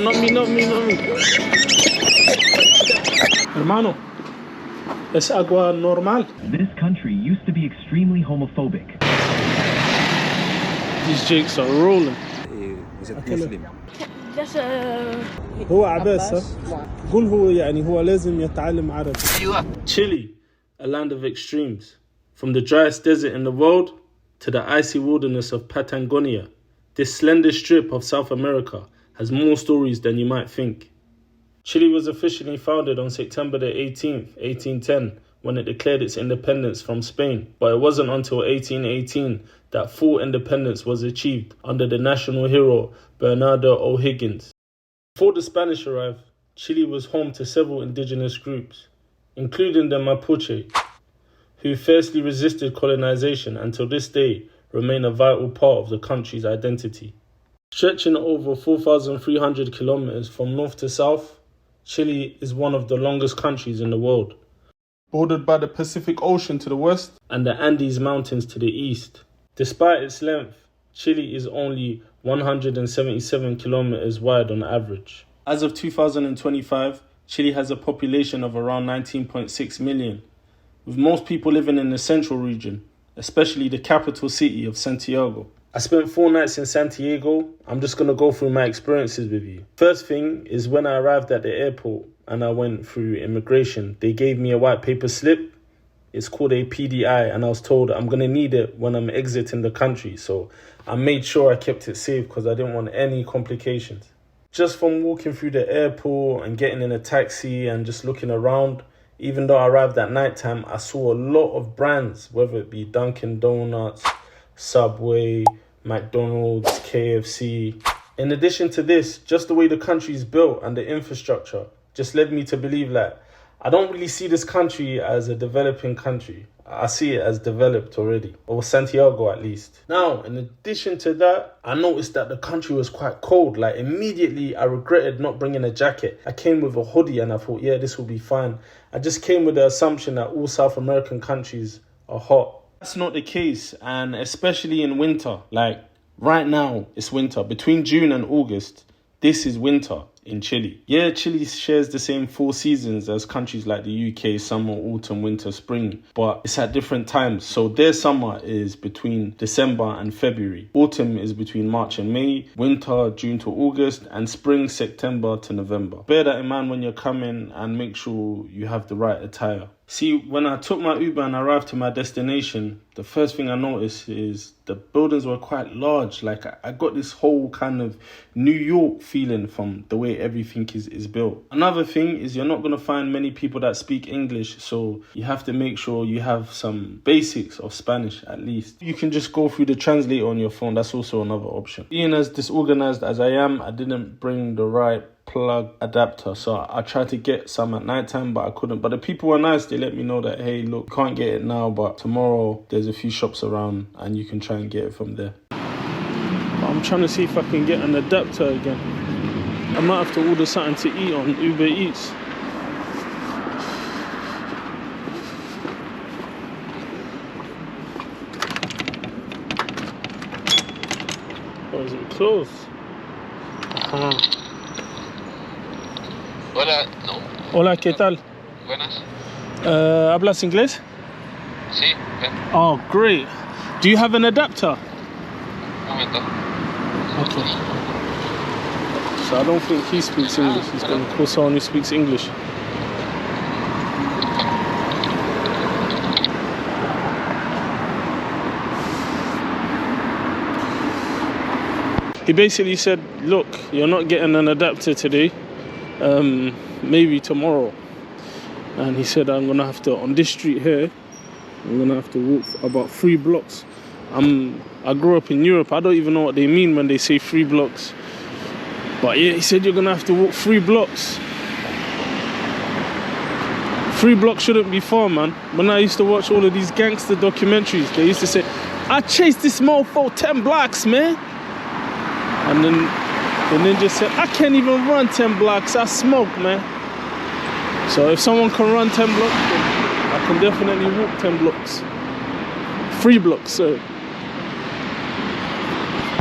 Not me. Hermano, es agua normal. This country used to be extremely homophobic. These jakes are rolling. هو عباسة قول هو يعني هو لازم يتعلم عربي. Chile, a land of extremes. From the driest desert in the world to the icy wilderness of Patagonia, this slender strip of South America has more stories than you might think. Chile was officially founded on September the 18th, 1810, when it declared its independence from Spain, but it wasn't until 1818 that full independence was achieved under the national hero Bernardo O'Higgins. Before the Spanish arrived, Chile was home to several indigenous groups, including the Mapuche, who fiercely resisted colonization and till this day remain a vital part of the country's identity. Stretching over 4,300 kilometers from north to south, Chile is one of the longest countries in the world, bordered by the Pacific Ocean to the west and the Andes Mountains to the east. Despite its length, Chile is only 177 kilometers wide on average. As of 2025, Chile has a population of around 19.6 million, with most people living in the central region, especially the capital city of Santiago. I spent 4 nights in Santiago. I'm just going to go through my experiences with you. First thing is when I arrived at the airport and I went through immigration, they gave me a white paper slip. It's called a PDI, and I was told I'm going to need it when I'm exiting the country. So I made sure I kept it safe because I didn't want any complications. Just from walking through the airport and getting in a taxi and just looking around, even though I arrived at nighttime, I saw a lot of brands, whether it be Dunkin' Donuts, Subway, McDonald's, KFC. In addition to this, just the way the country is built and the infrastructure just led me to believe that I don't really see this country as a developing country. I see it as developed already, or Santiago at least. Now, in addition to that, I noticed that the country was quite cold. Like immediately, I regretted not bringing a jacket. I came with a hoodie and I thought, yeah, this will be fine. I just came with the assumption that all South American countries are hot. That's not the case, and especially in winter. Like right now, it's winter. Between June and August, this is winter in Chile. Yeah, Chile shares the same 4 seasons as countries like the UK, summer, autumn, winter, spring, but it's at different times. So their summer is between December and February. Autumn is between March and May, winter, June to August, and spring, September to November. Bear that in mind when you're coming and make sure you have the right attire. See, when I took my Uber and arrived to my destination, the first thing I noticed is the buildings were quite large. Like I got this whole kind of New York feeling from the way everything is built. Another thing is you're not going to find many people that speak English, so you have to make sure you have some basics of Spanish at least. You can just go through the translator on your phone. That's also another option. Being as disorganized as I am, I didn't bring the right plug adapter, so I tried to get some at night time, but I couldn't. But the people were nice. They let me know that, hey, look, can't get it now, but tomorrow there's a few shops around and you can try and get it from there. I'm trying to see if I can get an adapter again. I might have to order something to eat on Uber Eats. Or is it closed? Hola, no. Hola, ¿qué tal? Buenas. ¿Hablas inglés? Sí, ven, Oh, great. Do you have an adapter? un momento. Okay. So I don't think he speaks English. He's going to call someone who speaks English. He basically said, look, you're not getting an adapter today. Maybe tomorrow. And he said I'm gonna have to, on this street here, I'm gonna have to walk about 3 blocks. I grew up in Europe. I don't even know what they mean when they say 3 blocks. But yeah, he said you're gonna have to walk 3 blocks. 3 blocks shouldn't be far, man. When I used to watch all of these gangster documentaries, they used to say, I chased this mofo 10 blocks, man. And then the ninja said, I can't even run 10 blocks, I smoke, man. So if someone can run 10 blocks, then I can definitely walk 10 blocks. 3 blocks, so.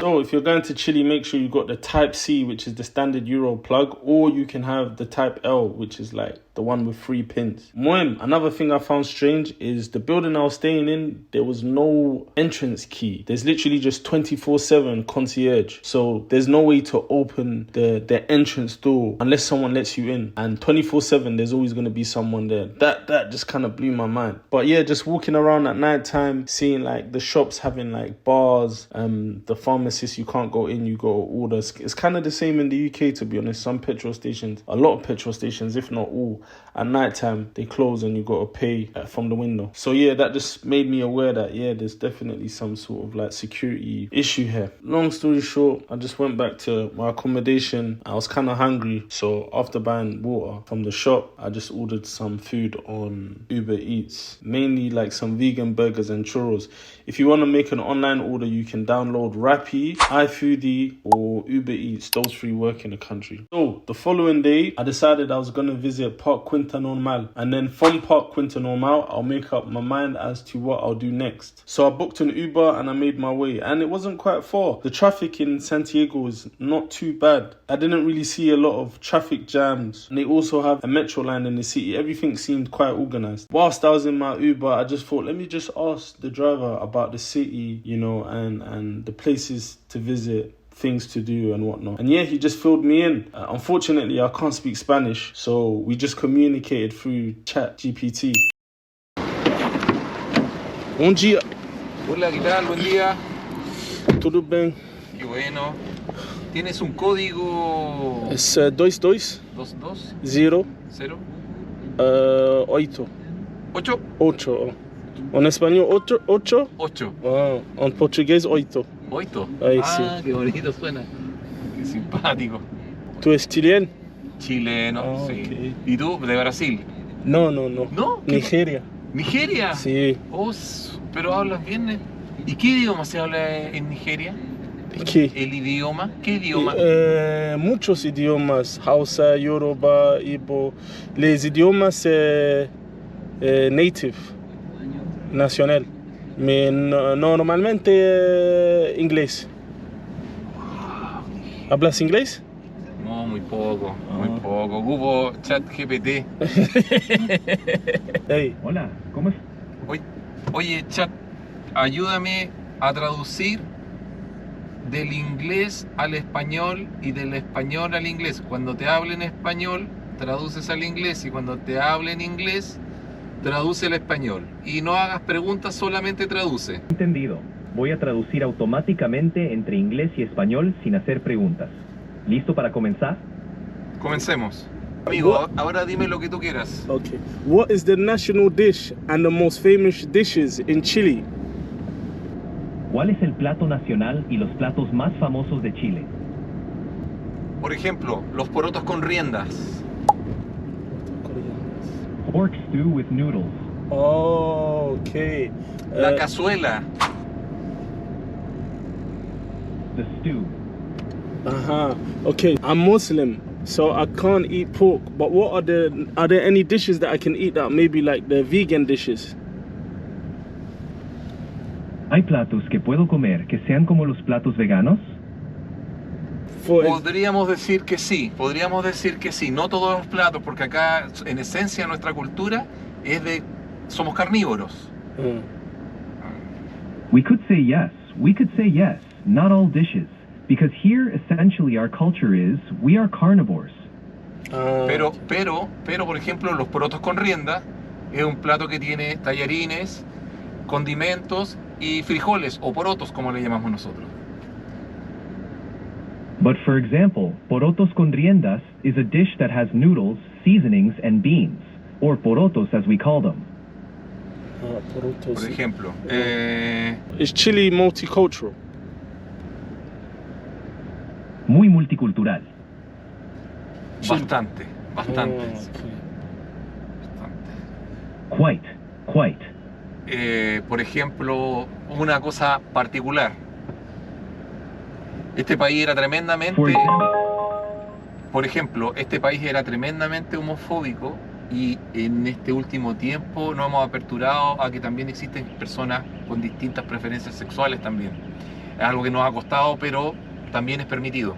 So if you're going to Chile, make sure you got the Type C, which is the standard Euro plug, or you can have the Type L, which is like the one with 3 pins. Another thing I found strange is the building I was staying in, there was no entrance key. There's literally just 24/7 concierge. So there's no way to open the entrance door unless someone lets you in. And 24/7, there's always going to be someone there. That just kind of blew my mind. But yeah, just walking around at night time, seeing like the shops having like bars, the pharmacists, you can't go in, you go order. It's kind of the same in the UK, to be honest. Some petrol stations, a lot of petrol stations, if not all, at night time they close and you got to pay from the window. So yeah, that just made me aware that yeah, there's definitely some sort of like security issue here. Long story short, I just went back to my accommodation. I was kind of hungry, so after buying water from the shop, I just ordered some food on Uber Eats, mainly like some vegan burgers and churros. If you want to make an online order, you can download Rappi, iFoodie, or Uber Eats. Those 3 work in the country. So the following day, I decided I was going to visit Parque Quinta Normal, and then from Parque Quinta Normal, I'll make up my mind as to what I'll do next. So I booked an Uber and I made my way, and it wasn't quite far. The traffic in Santiago is not too bad. I didn't really see a lot of traffic jams, and they also have a metro line in the city. Everything seemed quite organized. Whilst I was in my Uber, I just thought, let me just ask the driver about the city, you know, and the places to visit, things to do and whatnot. And yeah, he just filled me in. Unfortunately, I can't speak Spanish, so we just communicated through chat GPT. Bom dia. Hola, ¿qué tal? Buen día. Tudo bem? Qué bueno. ¿Tienes un código? Es 22 22 0 0 8 8 8. En español 8 8. 8 En portugués 8. 8. Ahí Ah, sí. qué bonito suena. Qué simpático. ¿Tú eres chileno? Chileno, Ah, sí. ok. ¿Y tú? ¿De Brasil? No. ¿No? Nigeria. ¿Nigeria? Sí. Oh, pero hablas bien. ¿Y qué idioma se habla en Nigeria? ¿Qué? ¿El idioma? ¿Qué idioma? Muchos idiomas, Hausa, Yoruba, Igbo. Les idiomas native, nacional. Normalmente inglés. ¿Hablas inglés? No, muy poco, muy poco. Ocupo chat GPT. Hey. Hola, ¿cómo es? Oye, chat, ayúdame a traducir del inglés al español y del español al inglés. Cuando te hable en español, traduces al inglés, y cuando te hable en inglés, traduce al español. Y no hagas preguntas, solamente traduce. Entendido. Voy a traducir automáticamente entre inglés y español sin hacer preguntas. ¿Listo para comenzar? Comencemos. Amigo, ahora dime lo que tú quieras. Okay. What is the national dish and the most famous dishes in Chile? ¿Cuál es el plato nacional y los platos más famosos de Chile? Por ejemplo, los porotos con riendas. Pork stew with noodles. Oh, okay. La cazuela. The stew. Okay, I'm Muslim, so I can't eat pork. But are there any dishes that I can eat that maybe like the vegan dishes? ¿Hay platos que puedo comer que sean como los platos veganos? Podríamos decir que sí, no todos los platos, porque acá en esencia nuestra cultura es somos carnívoros. We could say yes, not all dishes, because here essentially our culture is, we are carnivores. Pero por ejemplo, los porotos con rienda es un plato que tiene tallarines, condimentos y frijoles, o porotos como le llamamos nosotros. But for example, porotos con riendas is a dish that has noodles, seasonings, and beans, or porotos as we call them. Por ejemplo, is Chile multicultural? Muy multicultural. bastante. Quite. Por ejemplo, una cosa particular. Este país era tremendamente homofóbico, y en este último tiempo nos hemos aperturado a que también existen personas con distintas preferencias sexuales también. Es algo que nos ha costado, pero también es permitido.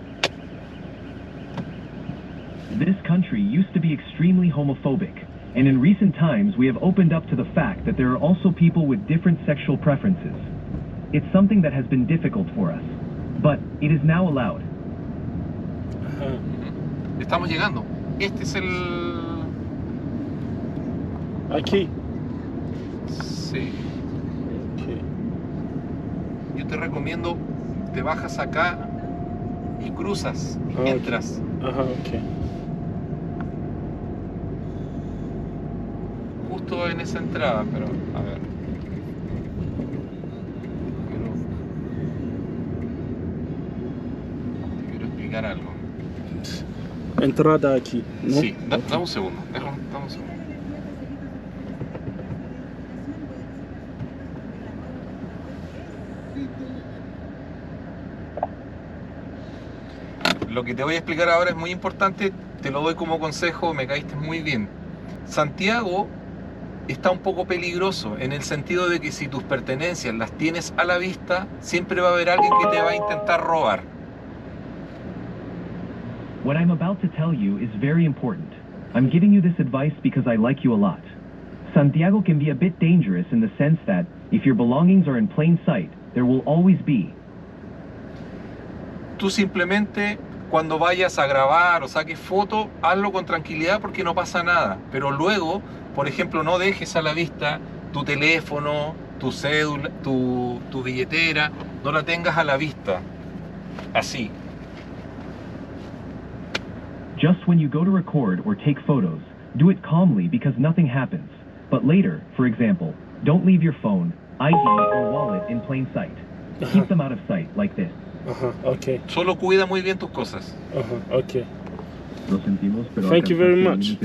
This country used to be extremely homophobic, and in recent times we have opened up to the fact that there are also people with different sexual preferences. It's something that has been difficult for us, but it is now allowed. Estamos llegando. Este es el... Aquí. Sí. Okay. Yo te recomiendo, te bajas acá y cruzas, entras. Ajá, ok. Justo en esa entrada, pero a ver. Te quiero explicar algo. Entrada aquí, ¿no? Sí, dame un segundo. Dame un segundo. Lo que te voy a explicar ahora es muy importante, te lo doy como consejo, me caíste muy bien. Santiago está un poco peligroso en el sentido de que si tus pertenencias las tienes a la vista, siempre va a haber alguien que te va a intentar robar. What I'm about to tell you is very important. I'm giving you this advice because I like you a lot. Santiago can be a bit dangerous in the sense that if your belongings are in plain sight, there will always be. Tú simplemente cuando vayas a grabar o saques fotos, hazlo con tranquilidad porque no pasa nada. Pero luego, por ejemplo, no dejes a la vista tu teléfono, tu cédula, tu billetera, no la tengas a la vista. Así. Just when you go to record or take photos, do it calmly because nothing happens. But later, for example, don't leave your phone, ID, or wallet in plain sight. Keep them out of sight like this. Okay. Solo cuida muy bien tus cosas. Okay. Lo sentimos, pero Thank you very much.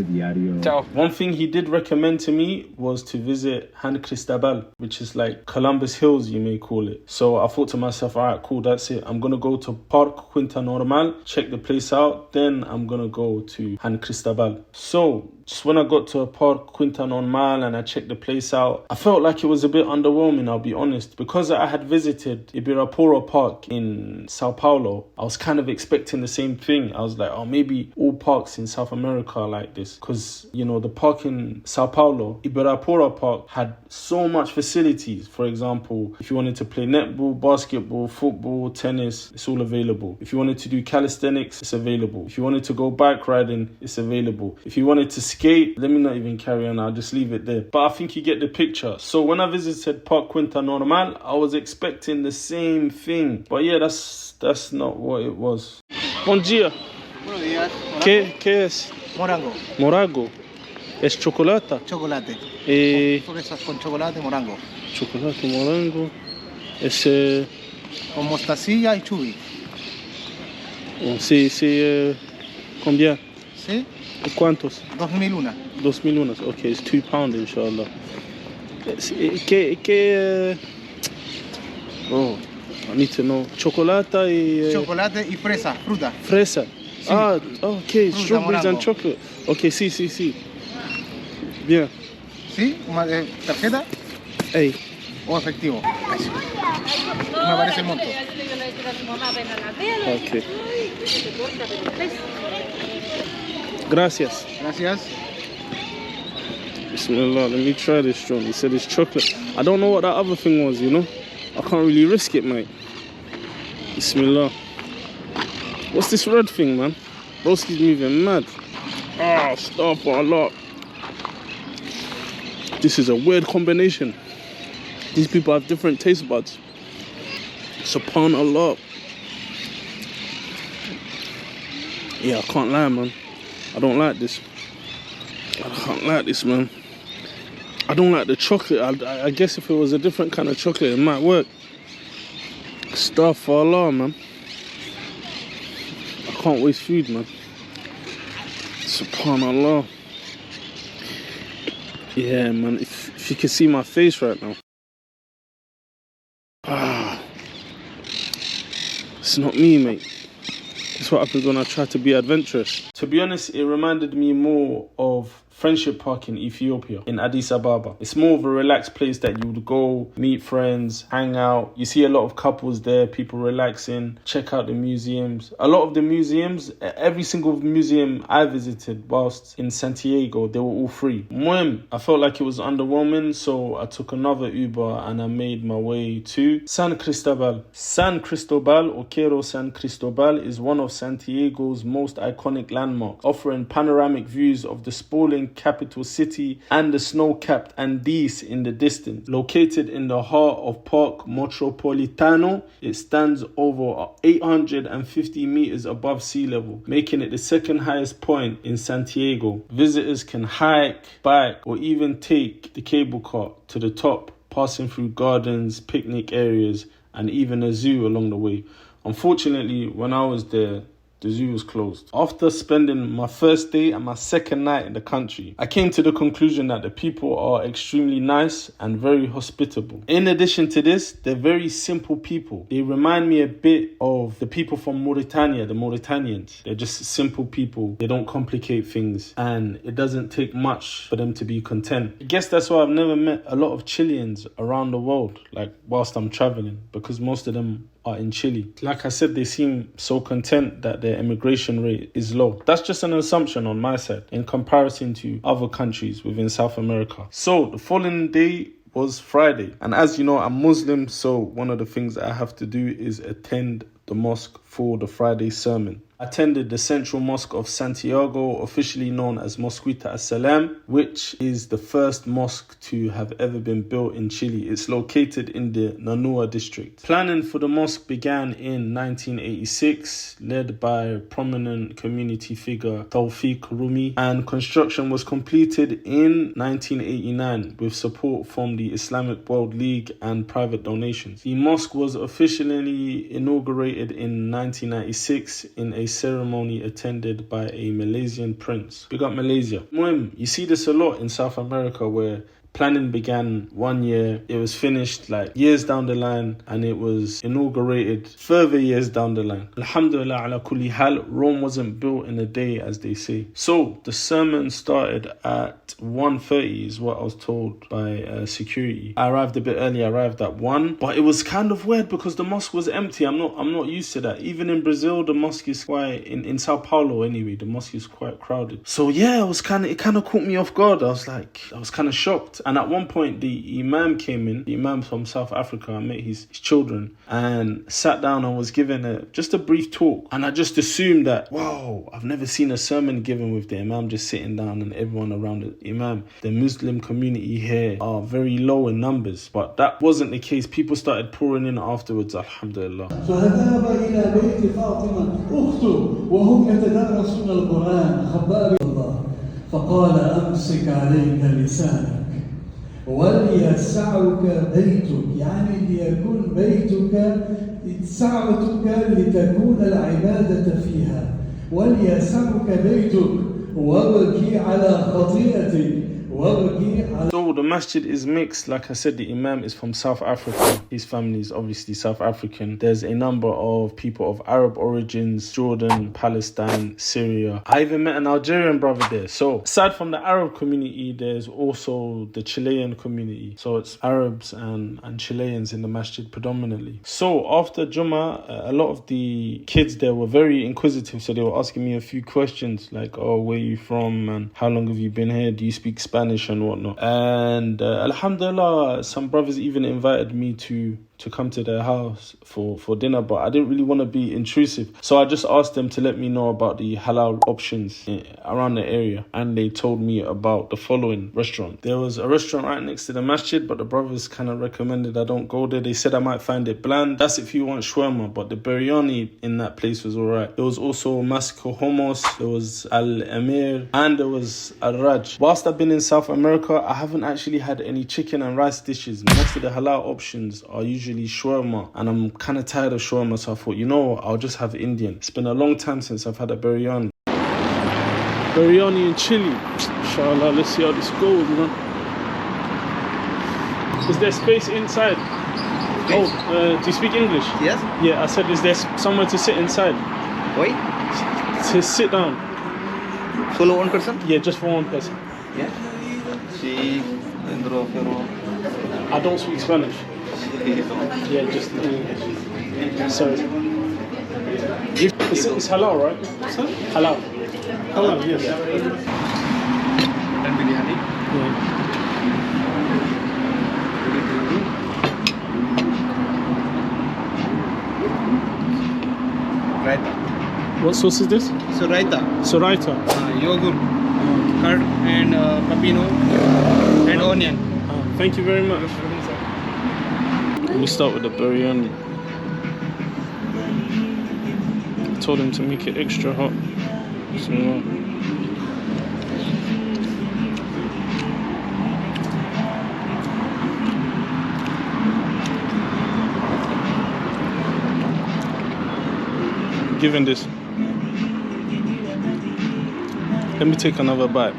Chao. One thing he did recommend to me was to visit San Cristobal, which is like Columbus Hills, you may call it. So I thought to myself, all right, cool, that's it. I'm going to go to Parque Quinta Normal, check the place out. Then I'm going to go to San Cristobal. So just when I got to Parque Quinta Normal and I checked the place out, I felt like it was a bit underwhelming, I'll be honest. Because I had visited Ibirapuera Park in Sao Paulo, I was kind of expecting the same thing. I was like, oh, maybe all parks in South America are like this. Because, you know, the park in Sao Paulo, Ibirapuera Park, had so much facilities. For example, if you wanted to play netball, basketball, football, tennis, it's all available. If you wanted to do calisthenics, it's available. If you wanted to go bike riding, it's available. If you wanted to skate, let me not even carry on, I'll just leave it there. But I think you get the picture. So when I visited Parque Quinta Normal, I was expecting the same thing. But yeah, that's not what it was. Bom dia. Buenos días. ¿Qué es? Morango. Morango. ¿Es chocolate? Chocolate. Fresas con chocolate, morango. Chocolate, morango. Es... Con mostacilla y chubi. Sí, combien? ¿Sí? ¿Cuántos? 2001. 2001, okay, it's £2, inshallah. ¿Qué? Oh, I need to know. Chocolate y... Chocolate y fresa, fruta. Fresa. Sí. Ah, okay, Fruta, strawberries morango. and chocolate. Okay, sí. Bien. ¿Sí? ¿Tarjeta Hey. o efectivo? Ahí sí. Me aparece el monto. Okay. Gracias. Gracias. Bismillah, let me try this, John. He said it's chocolate. I don't know what that other thing was, you know? I can't really risk it, mate. Bismillah. What's this red thing, man? Broski's moving mad. Ah, stop a lot. This is a weird combination. These people have different taste buds. Subhanallah. Yeah, I can't lie, man. I don't like this. I can't like this, man. I don't like the chocolate. I guess if it was a different kind of chocolate, it might work. Astaghfirullah, man. I can't waste food, man. Subhanallah. Yeah, man. If you can see my face right now. Ah. It's not me, mate. That's what happens when I try to be adventurous. To be honest, it reminded me more of Friendship Park in Ethiopia, in Addis Ababa. It's more of a relaxed place that you would go, meet friends, hang out. You see a lot of couples there, people relaxing, check out the museums. A lot of the museums, every single museum I visited whilst in Santiago, they were all free. I felt like it was underwhelming, so I took another Uber and I made my way to San Cristobal. San Cristobal, or Cerro San Cristobal, is one of Santiago's most iconic landmarks, offering panoramic views of the sprawling capital city and the snow-capped Andes in the distance. Located in the heart of Parque Metropolitano, it stands over 850 meters above sea level, making it the second highest point in Santiago. Visitors can hike, bike, or even take the cable car to the top, passing through gardens, picnic areas, and even a zoo along the way. Unfortunately, when I was there, the zoo was closed. After spending my first day and my second night in the country, I came to the conclusion that the people are extremely nice and very hospitable. In addition to this, they're very simple people. They remind me a bit of the people from Mauritania, the Mauritanians. They're just simple people. They don't complicate things, and it doesn't take much for them to be content. I guess that's why I've never met a lot of Chileans around the world, like whilst I'm traveling, because most of them are in Chile. Like I said, they seem so content that their immigration rate is low. That's just an assumption on my side in comparison to other countries within South America. So the following day was Friday. And as you know, I'm Muslim, so one of the things I have to do is attend the mosque for the Friday sermon. I attended the central mosque of Santiago, officially known as Mosque As-Salam, which is the first mosque to have ever been built in Chile. It's located in the Ñuñoa district. Planning for the mosque began in 1986, led by prominent community figure Tawfiq Rumi, and construction was completed in 1989 with support from the Islamic World League and private donations. The mosque was officially inaugurated in 1996 in a ceremony attended by a Malaysian prince. Big up Malaysia. You see this a lot in South America where planning began one year, it was finished like years down the line, and it was inaugurated further years down the line. Alhamdulillah ala kulli hal, Rome wasn't built in a day, as they say. So the sermon started at 1:30 is what I was told by security. I arrived a bit early, I arrived at 1, but it was kind of weird because the mosque was empty. I'm not used to that. Even in Brazil, the mosque is quite, in Sao Paulo anyway, the mosque is quite crowded. So yeah, it kind of caught me off guard. I was kind of shocked. And at one point, the imam came in, the imam from South Africa. I met his children and sat down and was given just a brief talk. And I just assumed that, wow, I've never seen a sermon given with the imam just sitting down and everyone around the imam. The Muslim community here are very low in numbers, but that wasn't the case. People started pouring in afterwards, alhamdulillah. فقال أمسك عليك لسانك وليسعك بيتك، يعني ليكون بيتك سعتك لتكون العبادة فيها، وليسعك بيتك وابكي على خطيئتك. So the masjid is mixed. Like I said, the imam is from South Africa. His family is obviously South African. There's a number of people of Arab origins, Jordan, Palestine, Syria. I even met an Algerian brother there. So aside from the Arab community, there's also the Chilean community. So it's Arabs and Chileans in the masjid predominantly. So after Jummah, a lot of the kids there were very inquisitive. So they were asking me a few questions like, oh, where are you from? And how long have you been here? Do you speak Spanish and whatnot? And alhamdulillah, some brothers even invited me to come to their house for dinner, but I didn't really want to be intrusive, so I just asked them to let me know about the halal options around the area, and they told me about the following restaurant. There was a restaurant right next to the masjid, but the brothers kind of recommended I don't go there. They said I might find it bland. That's if you want shawarma, but the biryani in that place was alright. There was also Mosque hummus, there was Al-Amir, and there was Al-Raj. Whilst I've been in South America, I haven't actually had any chicken and rice dishes. Most of the halal options are usually shawarma, and I'm kind of tired of shawarma, so I thought, you know what, I'll just have Indian. It's been a long time since I've had a biryani. Biryani in Chile. Inshallah, let's see how this goes, man. Is there space inside? Space? Oh, do you speak English? Yes. Yeah, I said, is there somewhere to sit inside? Wait. To sit down. Solo one person? Yeah, just for one person. Yeah. Sí, dentro, pero. I don't speak Spanish. Yeah, just sorry. It's halal, right? Halal. Halal, yes. And biryani. Yeah. Raita. What sauce is this? So raita. Soraita. Yogurt, curd, and pepino, and onion. Thank you very much. Let me start with the biryani. I told him to make it extra hot. So, given this, let me take another bite.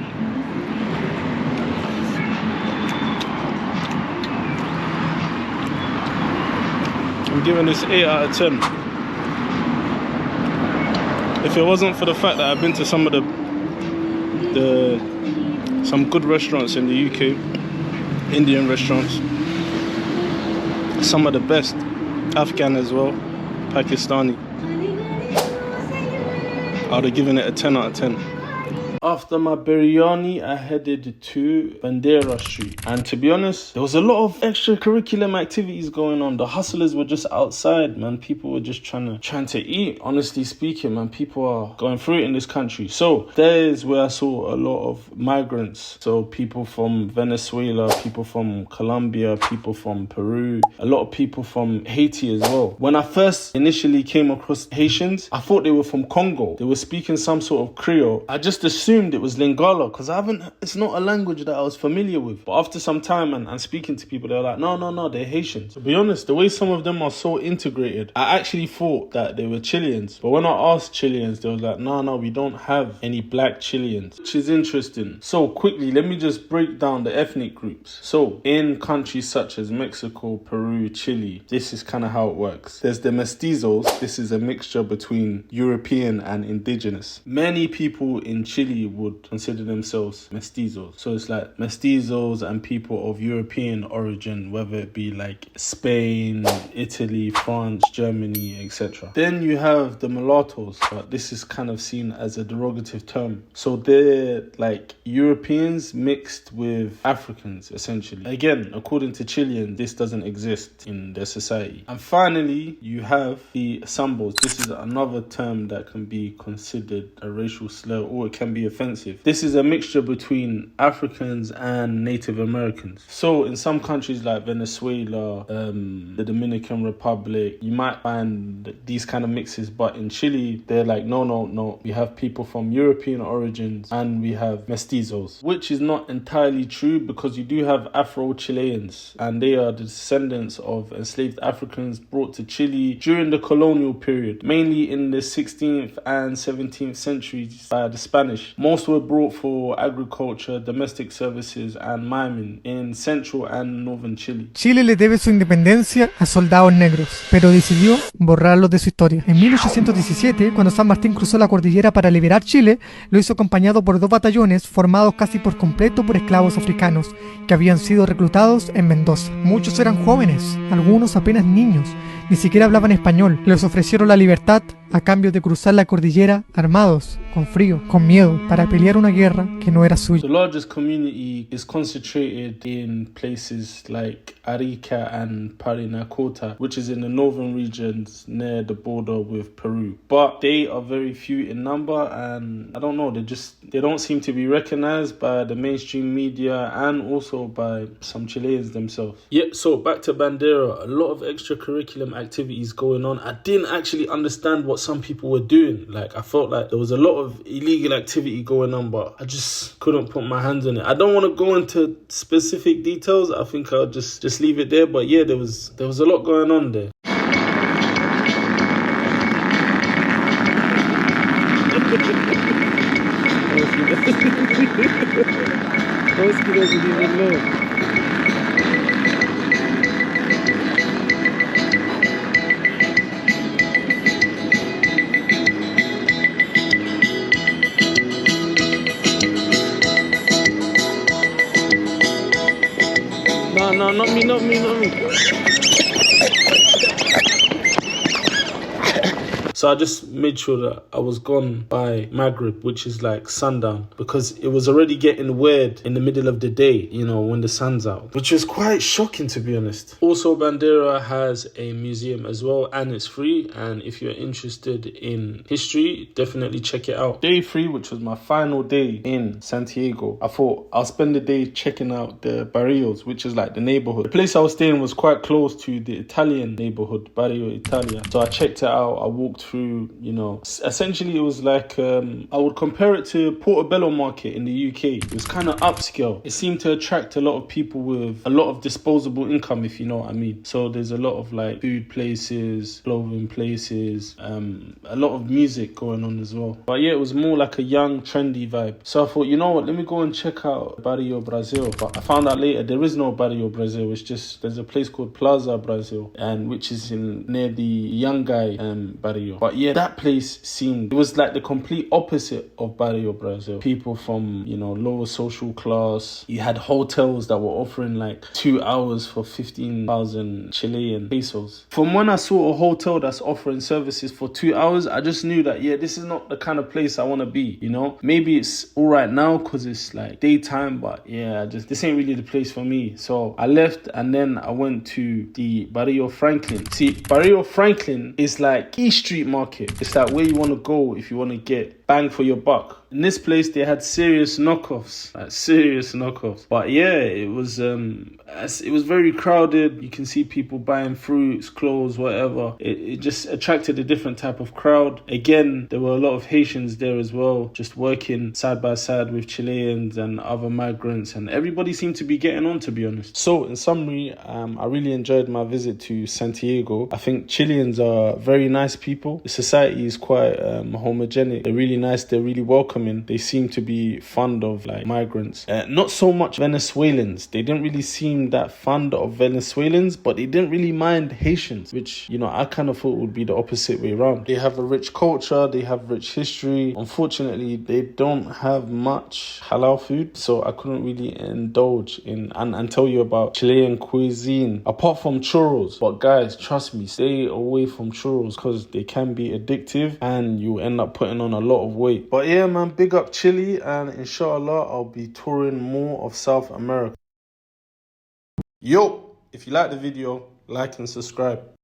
I'm giving this 8 out of 10. If it wasn't for the fact that I've been to some of some good restaurants in the UK, Indian restaurants, some of the best, Afghan as well, Pakistani, I would have given it a 10 out of 10. After my biryani, I headed to Bandera Street. And to be honest, there was a lot of extracurricular activities going on. The hustlers were just outside, man. People were just trying to eat. Honestly speaking, man, people are going through it in this country. So there's where I saw a lot of migrants. So people from Venezuela, people from Colombia, people from Peru, a lot of people from Haiti as well. When I first initially came across Haitians, I thought they were from Congo. They were speaking some sort of Creole. I just assumed it was Lingala because it's not a language that I was familiar with. But after some time and speaking to people, they were like, no, they're Haitians. To be honest, the way some of them are so integrated, I actually thought that they were Chileans. But when I asked Chileans, they were like, no, we don't have any black Chileans, which is interesting. So quickly, let me just break down the ethnic groups. So in countries such as Mexico, Peru, Chile, this is kind of how it works. There's the mestizos. This is a mixture between European and indigenous. Many people in Chile would consider themselves mestizos. So it's like mestizos and people of European origin, whether it be like Spain, Italy, France, Germany, etc. Then you have the mulattoes, but this is kind of seen as a derogative term. So they're like Europeans mixed with Africans, essentially. Again, according to Chileans, this doesn't exist in their society. And finally, you have the sambos. This is another term that can be considered a racial slur, or it can be offensive. This is a mixture between Africans and Native Americans. So in some countries like Venezuela, the Dominican Republic, you might find these kind of mixes, but in Chile, they're like, no, we have people from European origins and we have mestizos, which is not entirely true because you do have Afro-Chileans and they are the descendants of enslaved Africans brought to Chile during the colonial period, mainly in the 16th and 17th centuries by the Spanish. Most were brought for agriculture, domestic services and mining in central and northern Chile. Chile le debe su independencia a soldados negros, pero decidió borrarlos de su historia. En 1817, cuando San Martín cruzó la cordillera para liberar Chile, lo hizo acompañado por 2 batallones formados casi por completo por esclavos africanos que habían sido reclutados en Mendoza. Muchos eran jóvenes, algunos apenas niños, ni siquiera hablaban español. Les ofrecieron la libertad a cambio de cruzar la cordillera armados, con frío, con miedo, para pelear una guerra que no era suya. The largest community is concentrated in places like Arica and Parinacota, which is in the northern regions near the border with Peru. But they are very few in number and I don't know, they don't seem to be recognized by the mainstream media and also by some Chileans themselves. Yeah, so back to Bandera, a lot of extracurricular activities going on. I didn't actually understand what some people were doing. Like, I felt like there was a lot of illegal activity going on, but I just couldn't put my hands on it. I don't want to go into specific details. I think I'll just leave it there. But yeah, there was a lot going on there. Mosque doesn't even know. no, not me. So I just made sure that I was gone by Maghrib, which is like sundown, because it was already getting weird in the middle of the day, you know, when the sun's out, which was quite shocking, to be honest. Also, Bandera has a museum as well, and it's free. And if you're interested in history, definitely check it out. Day 3, which was my final day in Santiago, I thought I'll spend the day checking out the barrios, which is like the neighborhood. The place I was staying was quite close to the Italian neighborhood, Barrio Italia. So I checked it out. I walked through, you know, essentially it was like, I would compare it to Portobello Market in the UK. It was kind of upscale. It seemed to attract a lot of people with a lot of disposable income, if you know what I mean. So there's a lot of like food places, clothing places, a lot of music going on as well. But yeah, it was more like a young, trendy vibe. So I thought, you know what, let me go and check out Barrio Brazil. But I found out later there is no Barrio Brazil. It's just, there's a place called Plaza Brazil, and which is near the young guy Barrio. But yeah, that place seemed, it was like the complete opposite of Barrio Brazil. People from, you know, lower social class. You had hotels that were offering like 2 hours for 15,000 Chilean pesos. From when I saw a hotel that's offering services for 2 hours, I just knew that, yeah, this is not the kind of place I want to be, you know. Maybe it's all right now because it's like daytime, but yeah, this ain't really the place for me. So I left, and then I went to the Barrio Franklin. See, Barrio Franklin is like East Street Market. It's like where you want to go if you want to get bang for your buck. In this place, they had serious knockoffs. But yeah, it was very crowded. You can see people buying fruits, clothes, whatever. It just attracted a different type of crowd. Again, there were a lot of Haitians there as well, just working side by side with Chileans and other migrants, and everybody seemed to be getting on, to be honest. So in summary, I really enjoyed my visit to Santiago. I think Chileans are very nice people. The society is quite homogenic. They're really nice. They're really welcoming. They seem to be fond of like migrants. Not so much Venezuelans. They didn't really seem that fond of Venezuelans, but they didn't really mind Haitians, which, you know, I kind of thought would be the opposite way around. They have a rich culture. They have rich history. Unfortunately, they don't have much halal food, so I couldn't really indulge in and tell you about Chilean cuisine apart from churros. But guys, trust me, stay away from churros because they can be addictive and you end up putting on a lot of weight. But yeah, man, big up Chile, and inshallah I'll be touring more of South America. Yo, if you like the video, like and subscribe.